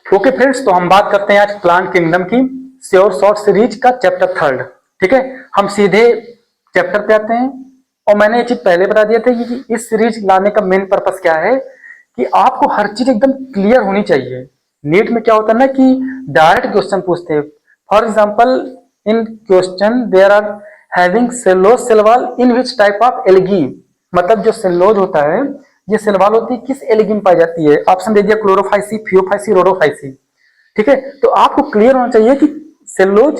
Okay friends, तो हम बात करते हैं आज प्लांट किंगडम की श्योर शॉर्ट सीरीज का चैप्टर 3। ठीक है, हम सीधे चैप्टर पे आते हैं। और मैंने ये चीज पहले बता दिया था कि इस सीरीज लाने का मेन पर्पस क्या है कि आपको हर चीज एकदम क्लियर होनी चाहिए। नीट में क्या होता है ना कि डायरेक्ट क्वेश्चन पूछते हैं। For example, in question there are having cellulose cell wall in which type of algae. मतलब जो सेलोज होता है, ये सेल वॉल होती है किस एल्गी में पाई जाती है। ऑप्शन दे दिया क्लोरोफाइसी, फियोफाइसी, रोडोफाइसी। ठीक है, तो आपको क्लियर होना चाहिए कि सेलोज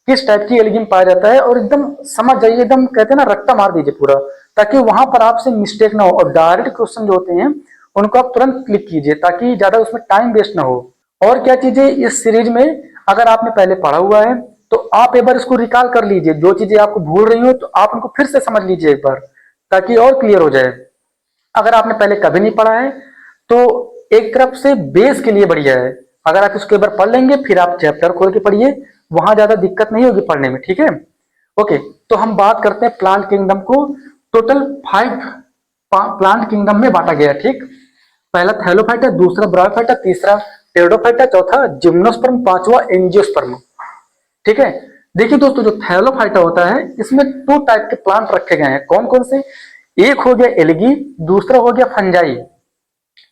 किस टाइप की एल्गी में पाया जाता है और एकदम समझ जाइए, एकदम कहते हैं ना रट्टा मार दीजिए पूरा, ताकि वहां पर आपसे मिस्टेक ना हो। और डायरेक्ट क्वेश्चन जो होते हैं उनको आप तुरंत क्लिक कीजिए ताकि ज्यादा उसमें टाइम वेस्ट ना हो। और क्या चीजें इस सीरीज में अगर आपने पहले पढ़ा हुआ है तो आप एक बार इसको रिकॉल कर लीजिए। जो चीजें आपको भूल रही हो तो आप उनको फिर से समझ लीजिए एक बार, ताकि और क्लियर हो जाए। अगर आपने पहले कभी नहीं पढ़ा है तो एक तरफ से बेस के लिए बढ़िया है। अगर आप इसको एक बार पढ़ लेंगे फिर आप चैप्टर खोल के पढ़िए, वहां ज्यादा दिक्कत नहीं होगी पढ़ने में। ठीक है, ओके। तो हम बात करते हैं प्लांट किंगडम को। टोटल 5 प्लांट किंगडम में बांटा गया। ठीक, पहला थैलोफाइटा, दूसरा ब्रायोफाइटा, तीसरा टेरिडोफाइटा, चौथा जिम्नोस्पर्म, पांचवा एंजियोस्पर्म। ठीक है, देखिए दोस्तों, जो थैलोफाइटा होता है इसमें 2 टाइप के प्लांट रखे गए हैं। कौन कौन से? एक हो गया एल्गी, दूसरा हो गया फंजाई।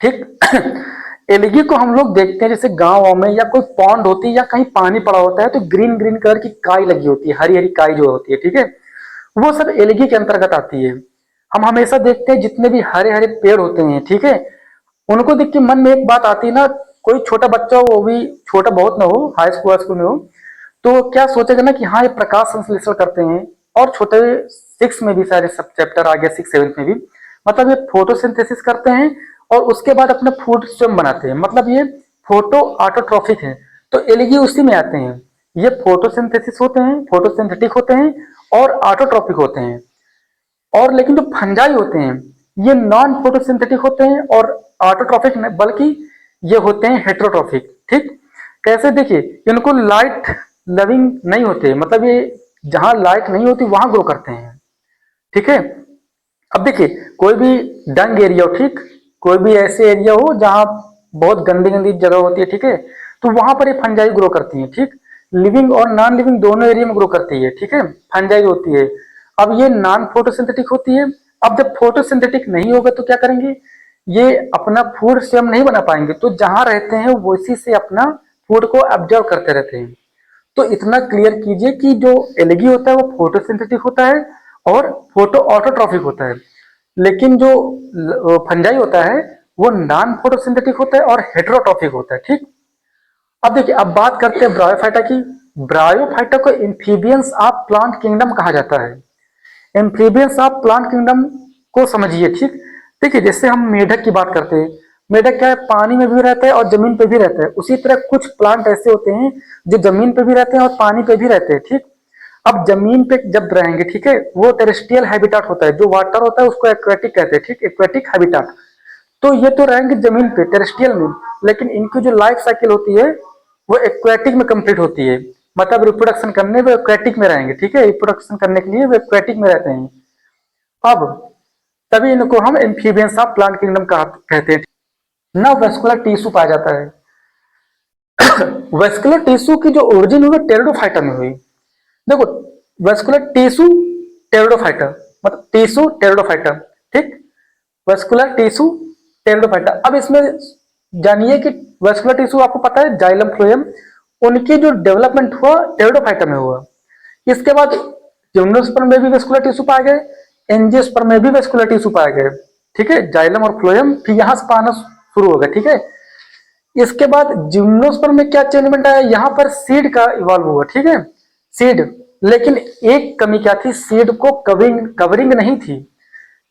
ठीक एल्गी को हम लोग देखते हैं जैसे गांव में या कोई पॉन्ड होती है या कहीं पानी पड़ा होता है तो ग्रीन ग्रीन कलर की काई लगी होती है, हरी हरी काई जो होती है। ठीक है, वो सब एल्गी के अंतर्गत आती है। हम हमेशा देखते हैं जितने भी हरे हरे पेड़ होते हैं, ठीक है, उनको देख के मन में एक बात आती है ना, कोई छोटा बच्चा हो, वो भी छोटा बहुत ना हो, हाई स्कूल में हो, तो क्या सोचेगा ना कि हाँ ये प्रकाश संश्लेषण करते हैं। और छोटे 6 में भी सारे सब चैप्टर आ गया, 6-7 में भी, मतलब ये फोटोसिंथेसिस करते हैं और उसके बाद अपना फूड स्वयं बनाते हैं। मतलब ये फोटो ऑटोट्रॉफिक है। तो एलगी उसी में आते हैं। ये फोटोसिंथेसिस होते हैं, फोटोसिंथेटिक होते हैं और ऑटोट्रॉफिक होते हैं। और लेकिन जो फंजाई होते हैं ये नॉन फोटोसिंथेटिक होते हैं और ऑटोट्रॉफिक बल्कि ये होते हैं हेट्रोट्रॉफिक। ठीक, कैसे? देखिए, इनको लाइट लविंग नहीं होते, मतलब ये जहां लाइट नहीं होती वहां ग्रो करते हैं। ठीक है, अब देखिए, कोई भी डंग एरिया हो, ठीक, कोई भी ऐसे एरिया हो जहां बहुत गंदी गंदी जगह होती है, ठीक है, तो वहां पर ये फंजाई ग्रो करती है। ठीक, लिविंग और नॉन लिविंग दोनों एरिया में ग्रो करती है। ठीक है, फंजाई होती है। अब ये नॉन फोटोसिंथेटिक होती है। अब जब फोटोसिंथेटिक नहीं होगा तो क्या करेंगे? ये अपना फूड स्वयं नहीं बना पाएंगे, तो जहां रहते हैं वो इसी से अपना फूड को ऑब्जर्व करते रहते हैं। तो इतना क्लियर कीजिए कि जो एलगी होता है वो फोटोसिंथेटिक होता है और फोटो ऑटोट्रॉफिक होता है, लेकिन जो फंजाई होता है वो नॉन फोटोसिंथेटिक होता है और हेटेरोट्रॉफिक होता है। ठीक, अब देखिए, अब बात करते हैं ब्रायोफाइटा की। ब्रायोफाइटा को एम्फीबियंस ऑफ प्लांट किंगडम कहा जाता है। एम्फीबियंस ऑफ प्लांट किंगडम को समझिए। ठीक, देखिए, जैसे हम मेढक की बात करते हैं, मेढक क्या है, पानी में भी रहता है और जमीन पे भी रहता है। उसी तरह कुछ प्लांट ऐसे होते हैं जो जमीन पे भी रहते हैं और पानी पे भी रहते हैं। ठीक, अब जमीन पे जब रहेंगे, ठीक है, वो टेरेस्ट्रियल हैबिटाट होता है। जो वाटर होता है उसको एक्वेटिक कहते हैं। ठीक, एक्वेटिक हैबिटाट। तो ये तो रहेंगे जमीन पे टेरेस्ट्रियल में, लेकिन इनकी जो लाइफ साइकिल होती है वो एक्वेटिक में कंप्लीट होती है। मतलब रिप्रोडक्शन करने वो एक्वेटिक में रहेंगे। ठीक है, रिप्रोडक्शन करने के लिए वो एक्वेटिक में रहते हैं। अब तभी इनको हम एम्फीबियंस ऑफ प्लांट किंगडम कहते हैं। ना वेस्कुलर टिश्यू पाया जाता है। वेस्कुलर टिश्यू की जो ओरिजिन हुई टेरिडोफाइटा में हुई। देखो, वेस्कुलर टिश्यू टेरिडोफाइटा, मतलब टिश्यू टेरिडोफाइटा। ठीक, वेस्कुलर टिश्यू टेरिडोफाइटा। अब इसमें जानिए कि वेस्कुलर टिश्यू आपको पता है जाइलम फ्लोएम, उनकी जो डेवलपमेंट हुआ टेरिडोफाइटा में हुआ। इसके बाद जिम्नोस्पर्म में भी वेस्कुलर टिश्यू पाए गए, एंजियोस्पर्म में भी वेस्कुलर टिश्यू पाए गए। ठीक है, जाइलम और फ्लोएम फिर यहां से पाना शुरू हो गया। ठीक है, इसके बाद जिम्नोस्पर्म में क्या चेंजमेंट आया, यहां पर सीड का इवॉल्व हुआ। ठीक है, सीड, लेकिन एक कमी क्या थी, सीड को कवरिंग नहीं थी।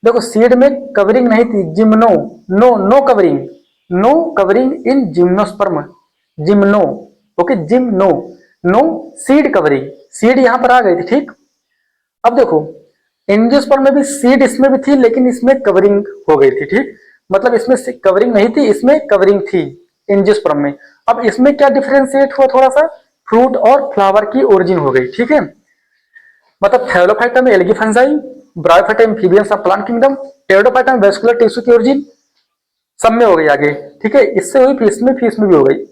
देखो, सीड में कवरिंग नहीं थी। Gymno, no covering, no covering in gymnosperm, gymno, okay, gymno, no seed covering, seed यहां पर आ गई थी। ठीक, अब देखो, एंजियोस्पर्म में भी सीड इसमें भी थी लेकिन इसमें कवरिंग हो गई थी। ठीक, मतलब इसमें कवरिंग नहीं थी, इसमें कवरिंग थी एंजियोस्पर्म में। अब इसमें क्या डिफरेंशिएट हुआ, थोड़ा सा फ्रूट और फ्लावर की ओरिजिन हो गई। ठीक है, मतलब थैलोफाइटा में algae fungi, bryophyta amphibians of plant kingdom, pteridophyta में वेस्कुलर टिश्यू की ओरिजिन, सब में हो गई आगे। ठीक है, इससे हुई फिर इसमें भी हो गई।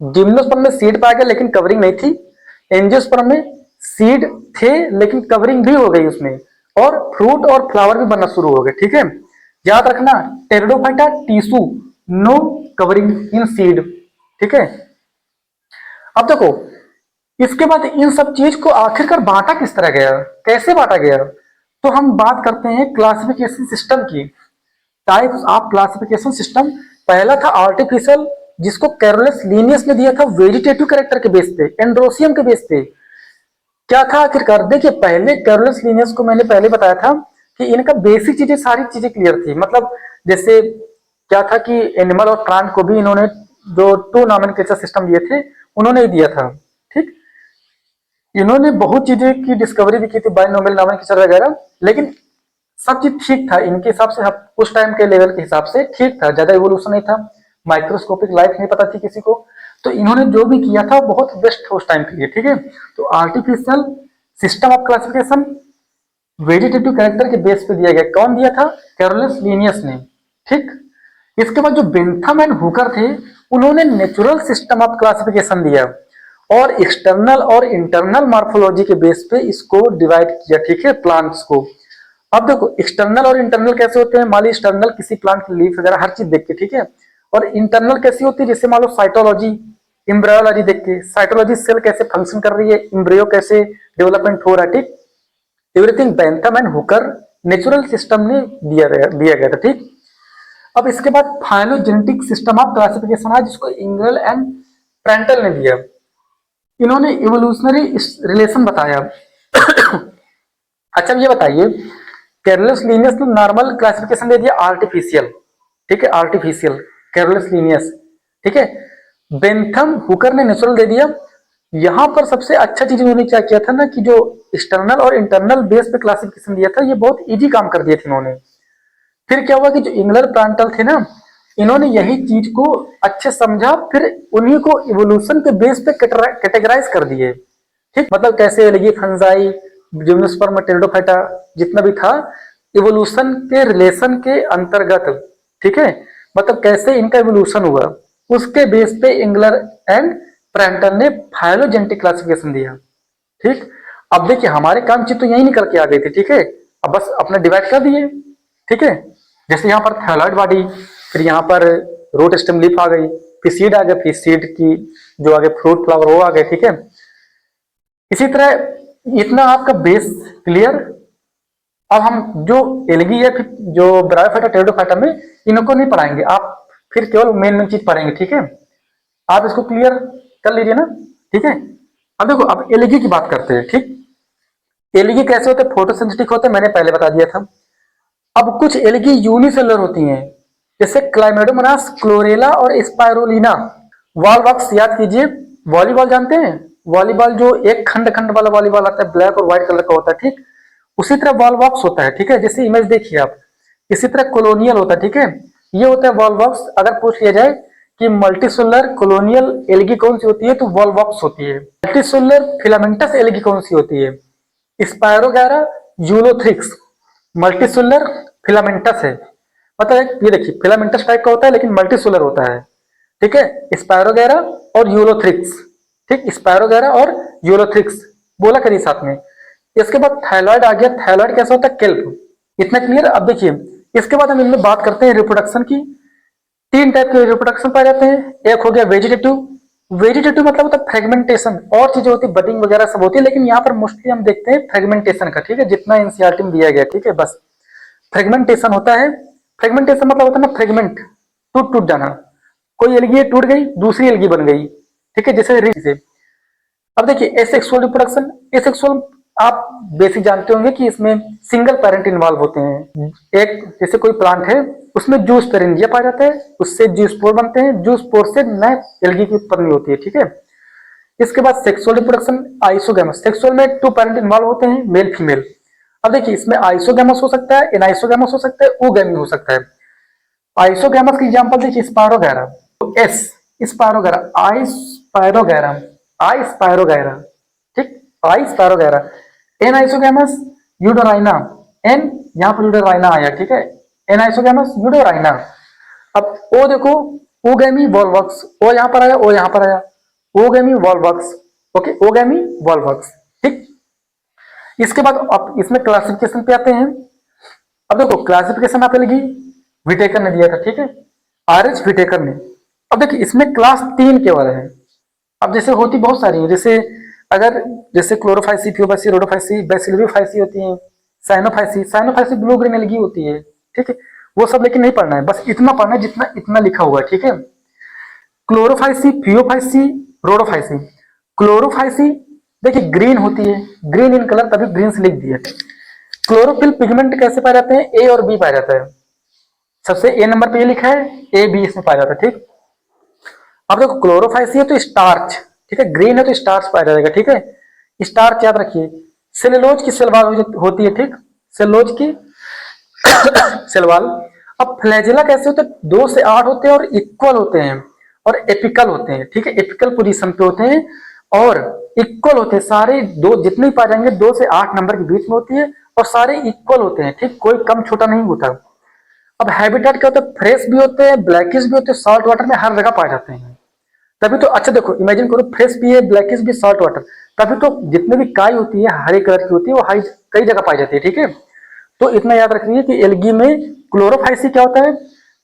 जिम्नोस्पर्म में सीड पाया गया लेकिन कवरिंग नहीं थी। एंजियोस्पर्म में सीड थे लेकिन कवरिंग भी हो गई उसमें, और फ्रूट और फ्लावर भी बनना शुरू हो गए। ठीक है, याद रखना, टेरिडोफाइटा टिश्यू, नो कवरिंग इन सीड। ठीक है, अब देखो इसके बाद इन सब चीज को आखिरकार बांटा किस तरह गया, कैसे बांटा गया, तो हम बात करते हैं क्लासिफिकेशन सिस्टम की, टाइप्स ऑफ क्लासिफिकेशन सिस्टम। पहला था आर्टिफिशियल, जिसको कैरोलस लीनियस ने दिया था वेजिटेटिव कैरेक्टर के बेस पे, एंड्रोसियम के बेस पे। क्या था आखिरकार, देखिए पहले कैरोलस लीनियस को मैंने पहले बताया था कि इनका बेसिक चीजें, सारी चीजें क्लियर थी। मतलब जैसे क्या था कि एनिमल और प्लांट को भी इन्होंने जो टू नॉमेनक्लेचर सिस्टम दिए थे उन्होंने ही दिया था। ठीक, इन्होंने बहुत चीजें की डिस्कवरी भी की थी, बाइनोमियल नॉमेनक्लेचर वगैरह, लेकिन सब चीज ठीक था इनके हिसाब से, उस टाइम के लेवल के हिसाब से ठीक था, ज्यादा इवोल्यूशन नहीं था, माइक्रोस्कोपिक लाइफ नहीं पता थी किसी को, तो इन्होंने जो भी किया था बहुत बेस्ट था उस टाइम के लिए। ठीक है, तो artificial system of classification vegetative character के बेस पे दिया गया, कौन दिया था, कैरोलस लीनियस ने। ठीक, इसके बाद जो बेंथम एंड हुकर थे उन्होंने नेचुरल सिस्टम ऑफ क्लासिफिकेशन दिया और एक्सटर्नल और इंटरनल मॉर्फोलॉजी के बेस पे इसको डिवाइड किया। ठीक है, प्लांट्स को। अब देखो एक्सटर्नल और इंटरनल कैसे होते हैं, मान लो एक्सटर्नल किसी प्लांट की लीफ वगैरह हर चीज देख के, ठीक है, और इंटरनल कैसी होती है, जैसे मान लो साइटोलॉजी, इम्ब्रायोलॉजी देख के, साइटोलॉजी सेल कैसे फंक्शन कर रही है, इम्ब्रियो कैसे डेवलपमेंट हो रहा है। ठीक, everything Bentham and Hooker natural system ने दिया गया था। ठीक, अब इसके बाद फाइलोजेनेटिक सिस्टम ऑफ क्लासिफिकेशन है जिसको इंग्रल एंड प्रेंटल ने दिया। इन्होंने इवोल्यूशनरी रिलेशन बताया। अच्छा ये बताइए, कैरोलस लीनियस ने नॉर्मल क्लासिफिकेशन दे दिया आर्टिफिशियल। ठीक है, आर्टिफिशियल कैरोलस लीनियस। ठीक है, बेंथम हुकर ने नेचुरल दे दिया। यहां पर सबसे अच्छा चीज इन्होंने क्या किया था ना, कि जो एक्सटर्नल और इंटरनल बेस पे क्लासिफिकेशन दिया था, ये बहुत इजी काम कर दिए थे इन्होंने। फिर क्या हुआ कि जो इंग्लर प्लांटल थे ना, इन्होंने यही चीज को अच्छे समझा, फिर उन्हीं को इवोल्यूशन के बेस पे कैटेगराइज कर दिए। ठीक, मतलब कैसे एल्गी, फंजाई, जिम्नोस्पर्म, टेरिडोफाइटा जितना भी था, इवोल्यूशन के रिलेशन के अंतर्गत। ठीक है, मतलब कैसे इनका इवोल्यूशन हुआ, उसके बेस पे इंग्लर एंड प्रेंटल ने फाइलोजेनेटिक क्लासिफिकेशन दिया। ठीक, अब देखिए हमारे काम चीज तो यही निकल के आ गई थी। ठीक है, अब बस अपने डिवाइड कर दिए। ठीक है, जैसे यहाँ पर थैलॉइड बॉडी, फिर यहाँ पर रूट स्टेम लीफ आ गई, फिर सीड आ गया, फिर सीड की जो आगे फ्रूट फ्लावर वो आ गए। ठीक है, इसी तरह इतना आपका बेस क्लियर। अब हम जो एल्गी है, फिर जो ब्रायोफाइटा टेरिडोफाइटा में इनको नहीं पढ़ाएंगे, आप फिर केवल मेन मेन चीज पढ़ेंगे। ठीक है, आप इसको क्लियर कर लीजिए ना। ठीक है, अब देखो अब एल्गी की बात करते हैं। ठीक, एल्गी कैसे होते हैं, फोटोसिंथेटिक होते हैं, मैंने पहले बता दिया था। अब कुछ एल्गी यूनिसेलुलर होती हैं, जैसे क्लाइमेडोमोनास, क्लोरेला और स्पाइरोलिना। वॉलवॉक्स याद कीजिए, वॉलीबॉल जानते हैं, वॉलीबॉल जो एक खंड खंड वाला वॉलीबॉल आता है, ब्लैक और व्हाइट कलर का होता है। ठीक, उसी तरह वॉलवॉक्स होता है। ठीक है, जैसे इमेज देखिए आप, इसी तरह कॉलोनियल होता है। ठीक है, ये होता है वॉलवॉक्स। अगर पूछ लिया जाए कि मल्टीसेलुलर कॉलोनियल एल्गी कौन सी होती है, तो वॉलवॉक्स होती है। मल्टीसेलुलर फिलामेंटस एल्गी कौन सी होती है, स्पायरोगैरा यूलोथ्रिक्स। मल्टीसेलुलर फिलामेंटस है, मतलब ये देखिए फिलामेंटस टाइप का होता है लेकिन मल्टीसेलुलर होता है। ठीक है, स्पायरोगैरा और यूलोथ्रिक्स। ठीक, स्पायरोगैरा और यूलोथ्रिक्स बोला करिए साथ में। इसके बाद थायलॉइड आ गया। थायलॉइड कैसा होता है, केल्प। इतना क्लियर। अब देखिए इसके बाद हम इनमें बात करते हैं रिप्रोडक्शन की। तीन टाइप के रिप्रोडक्शन पाए जाते हैं। एक हो गया वेजिटेटिव। वेजिटेटिव मतलब होता है फ्रेगमेंटेशन, और चीजें होती है बडिंग वगैरह सब होती है, लेकिन यहाँ पर मोस्टली हम देखते हैं फ्रेगमेंटेशन का। ठीक है, जितना एनसीईआरटी में दिया गया। ठीक है, बस फ्रेगमेंटेशन होता है। फ्रेगमेंटेशन मतलब होता है ना फ्रेगमेंट, टूट टूट जाना। कोई एल्गी टूट गई, दूसरी एल्गी बन गई। ठीक है, जैसे रिंग से। अब देखिए एसेक्सुअल रिप्रोडक्शन। एसेक्सुअल आप बेसिक जानते होंगे कि इसमें सिंगल पेरेंट इन्वॉल्व होते हैं। एक जैसे कोई प्लांट है, उसमें जूस पेरेंजिया पाया जाता है, उससे जूस्पोर बनते हैं, जूस्पोर से नए एल्गी की उत्पत्ति होती है। ठीक है, इसके बाद सेक्सुअल रिप्रोडक्शन, आइसोगैमस। सेक्सुअल में टू पेरेंट इन्वॉल्व होते हैं, मेल फीमेल। अब देखिए इसमें आइसोगैमस हो सकता है, एनाइसोगैमस हो सकता है, ओगैमी हो सकता है। आइसोगैमस की एग्जांपल देखिए स्पायरोगैरा, एस स्पायरोगैरा, आई स्पायरोगैरा, आई स्पायरोगैरा। ठीक, आई स्पायरोगैरा। एन आइसोगैमस यूडोराइना, एन यहाँ पर यूडोराइना आया। ठीक है, एन आइसोगैमस यूडोराइना। अब ओ देखो ओगेमी वॉल्वक्स, ओ यहां पर आया, ओ यहां पर आया, ओगेमी वॉल्वक्स। Okay, oogamy वॉल्वक्स। ठीक, इसके बाद अब इसमें क्लासिफिकेशन पे आते हैं। अब देखो क्लासिफिकेशन आप लगी विटेकर ने दिया था, ठीक है, आर एच विटेकर ने। अब देखिए इसमें क्लास 3 केवल है। अब जैसे होती बहुत सारी है, जैसे अगर जैसे क्लोरोफाइसी, फ्यूबाइसी, रोडोफाइसी, बेसिलवीफाइसी होती है, Cyanophyceae, Cyanophyceae blue green algae होती है, ठीक है, वो सब लेकिन नहीं पढ़ना है, बस इतना पढ़ना है जितना इतना लिखा हुआ है, ठीक है। Chlorophyceae, Phaeophyceae, Rhodophyceae. क्लोरोफाइसी देखिए ग्रीन होती है, ग्रीन इन कलर, तभी ग्रीन से लिख दिया। क्लोरोफिल पिगमेंट कैसे पाया जाते हैं, ए और बी पाया जाता है। सबसे ए नंबर पे ये लिखा है, ए बी इसमें पाया जाता है, ठीक। अब देखो क्लोरोफाइसी है तो स्टार्च, ठीक है, ग्रीन है तो स्टार्च पाया जाएगा, ठीक है, स्टार्च याद रखिए। सेलुलोज की सेलवाल होती है, ठीक, सेलुलोज की सेलवाल। अब फ्लैजेला कैसे होते हैं, 2 से 8 होते हैं और इक्वल होते हैं और एपिकल होते हैं, ठीक है, एपिकल पोजीशन पे होते हैं और इक्वल होते हैं सारे, दो जितने पाए जाएंगे 2 से 8 नंबर के बीच में होती है और सारे इक्वल होते हैं, ठीक, कोई कम छोटा नहीं होता। अब हैबिटेट क्या होता है, फ्रेश भी होते हैं, ब्लैकिश भी होते हैं, सॉल्ट वाटर में हर जगह पाए जाते हैं। तभी तो अच्छा देखो इमेजिन करो, फ्रेश भी है, ब्लैकिश भी, सॉल्ट वाटर, तभी तो जितने भी काई होती है हरे कलर की होती है वो कई जगह पाई जाती है, ठीक है। तो इतना याद रखिए कि एल्गी में क्लोरोफाइसी क्या होता है,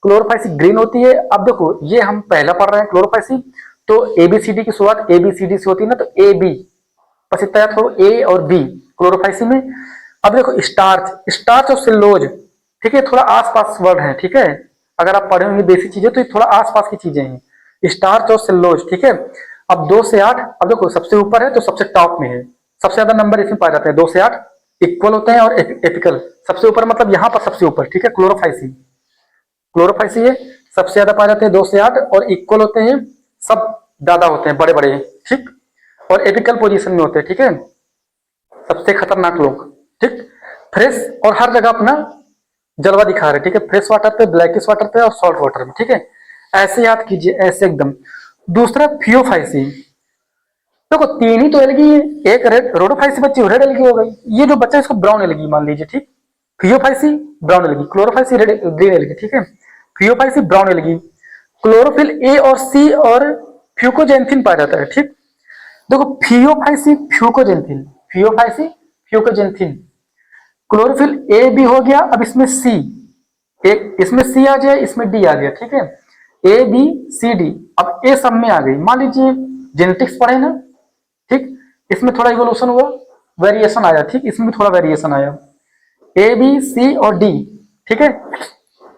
क्लोरोफाइसी ग्रीन होती है। अब देखो ये हम पहला पढ़ रहे हैं क्लोरोफाइसी, तो एबीसीडी की शुरुआत एबीसीडी से होती है ना, तो ए बी, बस इतना याद करो, ए और बी क्लोरोफाइसी में। अब देखो स्टार्च, स्टार्च और सेलुलोज, ठीक है, थोड़ा आसपास वर्ड है, ठीक है, अगर आप पढ़े होंगे देसी चीजें तो ये थोड़ा आसपास की चीजें हैं, स्टार्च और सेलुलोज, ठीक है। अब 2 से 8, अब देखो सबसे ऊपर है तो सबसे टॉप में है, सबसे ज्यादा नंबर इसमें पाए जाते हैं, 2 से 8 इक्वल होते हैं और एपिकल सबसे ऊपर, मतलब यहां पर सबसे ऊपर, ठीक है, क्लोरोफाइसी, क्लोरोफाइसी है, सबसे ज्यादा पाए जाते हैं 2 से 8 और इक्वल होते हैं, सब ज्यादा होते हैं, बड़े बड़े, ठीक, और एपिकल पोजीशन में होते हैं, ठीक है, सबसे खतरनाक लोग, ठीक। फ्रेश और हर जगह अपना जलवा दिखा रहे, ठीक है, फ्रेश वाटर पे, ब्लैकिश वाटर पे और सॉल्ट वाटर में, ठीक है, ऐसे याद कीजिए, ऐसे एकदम। दूसरा फियोफाइसी, देखो 3 ही तो एलगी है, एक रेड रोडोफाइसी बच्ची रेड एलगी हो गई, ये जो बच्चा है इसको ब्राउन एलगी मान लीजिए, ठीक, Phaeophyceae brown algae, Chlorophyceae red green algae, ठीक है, Phaeophyceae brown algae. Chlorophyll A और सी और फ्यूकोजेंथिन पाया जाता है, ठीक। देखो Phaeophyceae fucoxanthin, Phaeophyceae fucoxanthin, chlorophyll A भी हो गया, अब इसमें सी, एक इसमें सी आ जाए, इसमें डी आ गया, ठीक है, ए बी सी डी, अब ए सब में आ गई, मान लीजिए जेनेटिक्स पढ़े ना, ठीक, इसमें थोड़ा इवोल्यूशन हुआ, वेरिएशन आया, ठीक, इसमें भी थोड़ा वेरिएशन आया, ए बी सी और डी, ठीक है,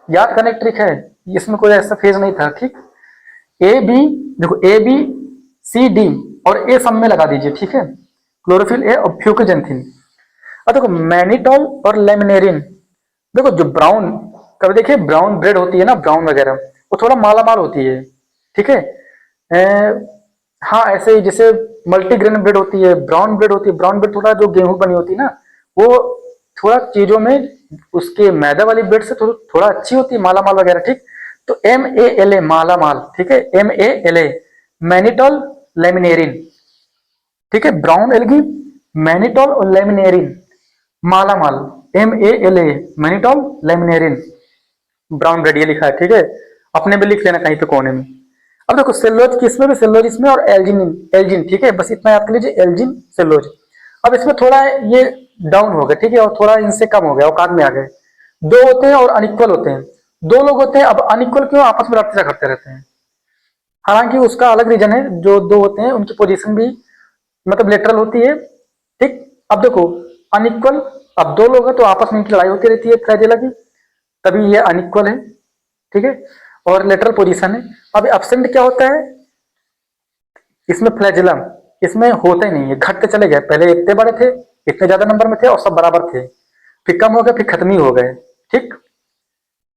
याद करने की ट्रिक है, इसमें कोई ऐसा फेज नहीं था, ठीक, ए बी, देखो ए बी सी डी और ए सब में लगा दीजिए, ठीक है, क्लोरोफिल ए और फ्यूकोजेंथिन। और देखो मैनिटॉल और लेमिनेरिन, देखो जो ब्राउन, कभी देखिए ब्राउन ब्रेड होती है ना, ब्राउन वगैरह, वो थोड़ा माला माल होती है, ठीक है, हाँ ऐसे ही जैसे मल्टीग्रेन ब्रेड होती है, ब्राउन ब्रेड होती है, ब्राउन ब्रेड थोड़ा जो गेहूं बनी होती है ना, वो थोड़ा चीजों में उसके मैदा वाली ब्रेड से थोड़ा अच्छी होती है, माला माल वगैरह, ठीक। तो MALA माला माल, ठीक है, MALA मैनिटॉल लेमिनेरिन, ठीक है, ब्राउन एल्गी मैनिटॉल और लेमिनेरिन, माला माल MALA mannitol laminarin, brown bread ये लिखा है, ठीक है, अपने भी लिख लेना कहीं पे कोने में। अब देखो सेलुलोज किसमें भी, सेलुलोज इसमें और एल्जिन, एल्जिन, ठीक है, बस इतना याद कर लीजिए, एल्जिन सेलुलोज। अब इसमें थोड़ा ये डाउन हो गया, ठीक है, और थोड़ा इनसे कम हो गया, औकात में आ गए, 2 होते हैं और अनइक्वल होते हैं, 2 लोग होते हैं, अब अनइक्वल क्यों, आपस में लड़ते करते रहते हैं, हालांकि उसका अलग रीजन है, जो 2 होते हैं उनकी पोजीशन भी मतलब लेटरल होती है, ठीक। अब देखो अनइक्वल, अब 2 लोग हैं तो आपस में इनकी लड़ाई होती रहती है फ्लैजेला की, तभी ये अनइक्वल है, ठीक है, और लेटरल पोजीशन है। अब एब्सेंट क्या होता है, इसमें फ्लैजेलम इसमें होता ही नहीं है, घटते चले गए, पहले इतने बड़े थे, इतने ज्यादा नंबर में थे और सब बराबर थे, फिर कम हो गए, फिर खत्म ही हो गए, ठीक।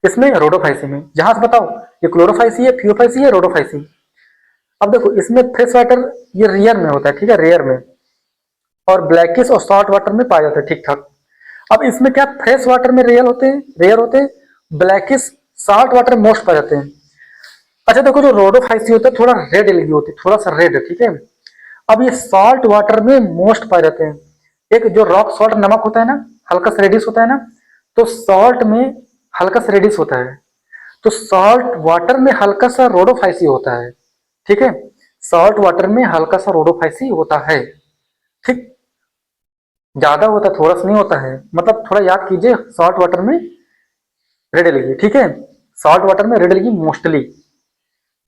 इसमें रोडोफाइसी में, जहां से बताओ ये क्लोरोफाइसी है, फियोफाइसी है, रोडोफाइसी। अब देखो इसमें फ्रेश वाटर ये रेयर में होता है, ठीक है, रेयर में, और ब्लैकिश और सॉल्ट वाटर में पाया जाता है, ठीक ठाक। अब इसमें क्या फ्रेश वाटर में रेयर होते हैं, ब्लैकिश सॉल्ट वाटर में मोस्ट पाए जाते हैं। अच्छा देखो जो रोडोफाइसी होता है थोड़ा रेड एलगी होती है, थोड़ा सा रेड, ठीक है। अब ये सॉल्ट वाटर में मोस्ट पाए जाते हैं, एक जो रॉक सॉल्ट नमक होता है ना, हल्का सा रेडिश होता है ना, तो सॉल्ट में हल्का सा रेडिश होता है, तो सॉल्ट वाटर में हल्का सा रोडोफाइसी होता है, ठीक है, सॉल्ट वाटर में हल्का सा रोडोफाइसी होता है, ठीक, ज्यादा होता थोड़ा सा नहीं होता है, मतलब थोड़ा याद कीजिए, सॉल्ट वाटर में रेड एलगी, ठीक है, सॉल्ट वाटर में रेड एलगी मोस्टली,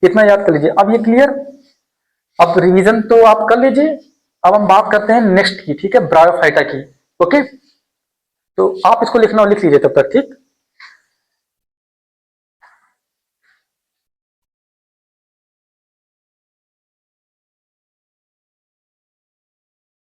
इतना याद कर लीजिए। अब ये क्लियर, अब रिवीजन तो आप कर लीजिए। अब हम बात करते हैं नेक्स्ट की, ठीक है, ब्रायोफाइटा की। ओके, तो आप इसको लिखना लिख लीजिए तब तक, ठीक।